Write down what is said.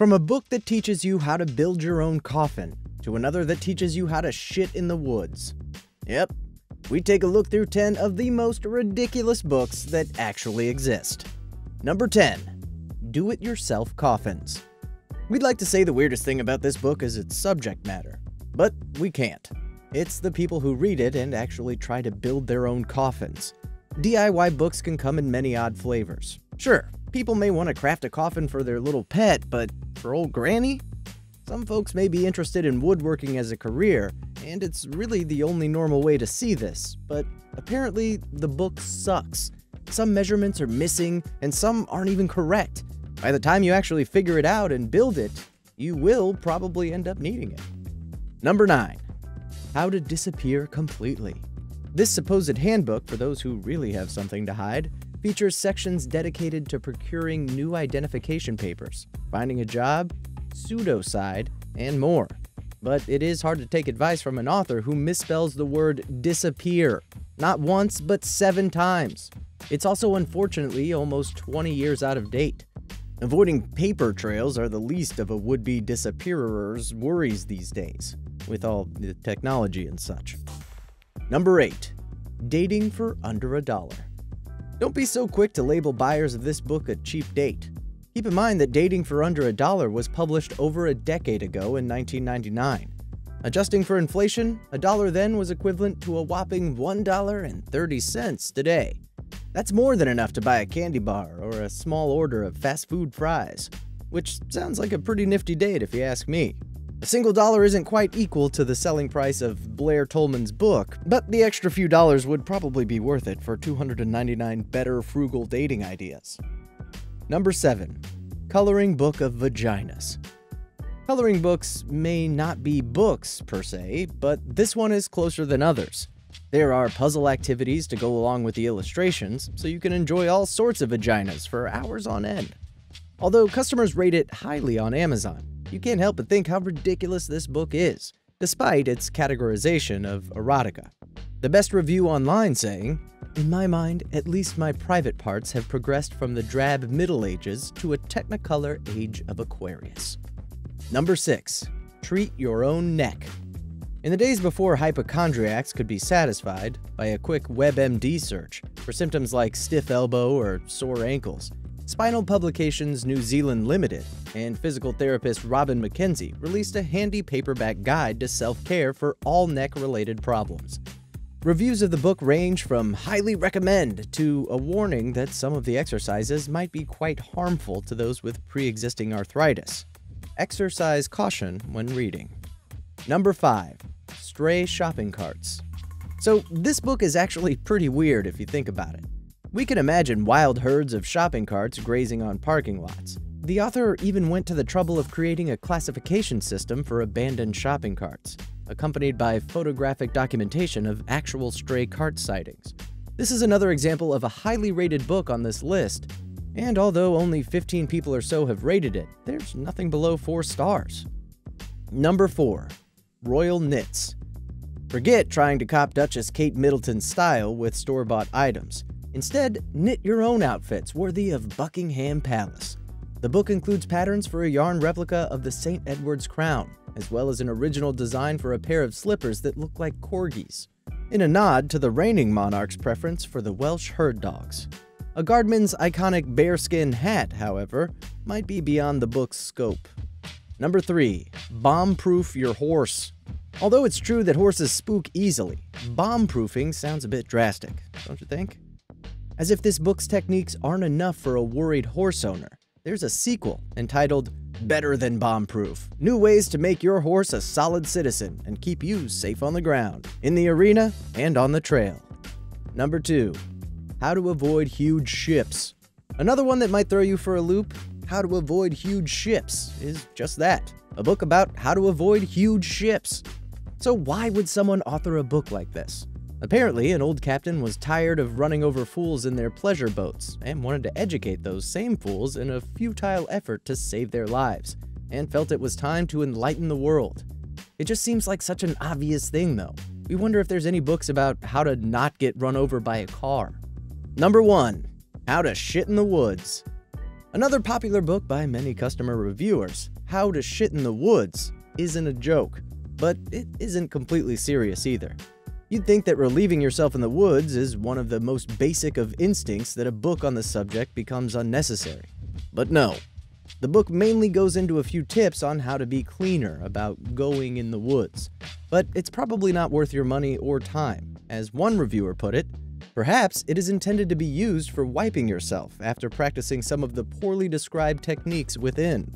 From a book that teaches you how to build your own coffin, to another that teaches you how to shit in the woods. Yep, we take a look through 10 of the most ridiculous books that actually exist. Number 10. Do-it-yourself coffins. We'd like to say the weirdest thing about this book is its subject matter, but we can't. It's the people who read it and actually try to build their own coffins. DIY books can come in many odd flavors. Sure, people may want to craft a coffin for their little pet, but for old granny? Some folks may be interested in woodworking as a career, and it's really the only normal way to see this, but apparently the book sucks. Some measurements are missing, and some aren't even correct. By the time you actually figure it out and build it, you will probably end up needing it. Number 9. How to disappear completely. This supposed handbook, for those who really have something to hide, features sections dedicated to procuring new identification papers, finding a job, pseudocide, and more. But it is hard to take advice from an author who misspells the word disappear, not once, but 7 times. It's also unfortunately almost 20 years out of date. Avoiding paper trails are the least of a would-be disappearer's worries these days, with all the technology and such. Number 8. Dating for under $1. Don't be so quick to label buyers of this book a cheap date. Keep in mind that Dating for Under $1 was published over a decade ago in 1999. Adjusting for inflation, $1 then was equivalent to a whopping $1.30 today. That's more than enough to buy a candy bar or a small order of fast food fries, which sounds like a pretty nifty date if you ask me. A single dollar isn't quite equal to the selling price of Blair Tolman's book, but the extra few dollars would probably be worth it for 299 better frugal dating ideas. Number 7. Coloring Book of Vaginas. Coloring books may not be books per se, but this one is closer than others. There are puzzle activities to go along with the illustrations, so you can enjoy all sorts of vaginas for hours on end. Although customers rate it highly on Amazon, you can't help but think how ridiculous this book is, despite its categorization of erotica. The best review online saying, "In my mind, at least my private parts have progressed from the drab Middle Ages to a technicolor age of Aquarius." Number 6. Treat your own neck. In the days before hypochondriacs could be satisfied by a quick WebMD search for symptoms like stiff elbow or sore ankles, Spinal Publications New Zealand Limited and physical therapist Robin McKenzie released a handy paperback guide to self-care for all neck-related problems. Reviews of the book range from highly recommend to a warning that some of the exercises might be quite harmful to those with pre-existing arthritis. Exercise caution when reading. Number 5. Stray shopping carts. So this book is actually pretty weird if you think about it. We can imagine wild herds of shopping carts grazing on parking lots. The author even went to the trouble of creating a classification system for abandoned shopping carts, accompanied by photographic documentation of actual stray cart sightings. This is another example of a highly rated book on this list, and although only 15 people or so have rated it, there's nothing below 4 stars. Number 4. Royal Knits. Forget trying to cop Duchess Kate Middleton's style with store-bought items. Instead, knit your own outfits worthy of Buckingham Palace. The book includes patterns for a yarn replica of the St. Edward's crown, as well as an original design for a pair of slippers that look like corgis, in a nod to the reigning monarch's preference for the Welsh herd dogs. A guardman's iconic bearskin hat, however, might be beyond the book's scope. Number 3. Bomb-proof your horse. Although it's true that horses spook easily, bomb-proofing sounds a bit drastic, don't you think? As if this book's techniques aren't enough for a worried horse owner, there's a sequel entitled Better Than Bomb-Proof: New Ways to Make Your Horse a Solid Citizen and Keep You Safe on the Ground, in the Arena, and on the Trail. Number 2. How to Avoid Huge Ships. Another one that might throw you for a loop, How to Avoid Huge Ships, is just that, a book about how to avoid huge ships. So why would someone author a book like this? Apparently, an old captain was tired of running over fools in their pleasure boats and wanted to educate those same fools in a futile effort to save their lives, and felt it was time to enlighten the world. It just seems like such an obvious thing, though. We wonder if there's any books about how to not get run over by a car. Number 1. How to Shit in the Woods. Another popular book by many customer reviewers. how to shit in the woods isn't a joke, but it isn't completely serious either. You'd think that relieving yourself in the woods is one of the most basic of instincts that a book on the subject becomes unnecessary. But no. The book mainly goes into a few tips on how to be cleaner about going in the woods. But it's probably not worth your money or time. As one reviewer put it, perhaps it is intended to be used for wiping yourself after practicing some of the poorly described techniques within.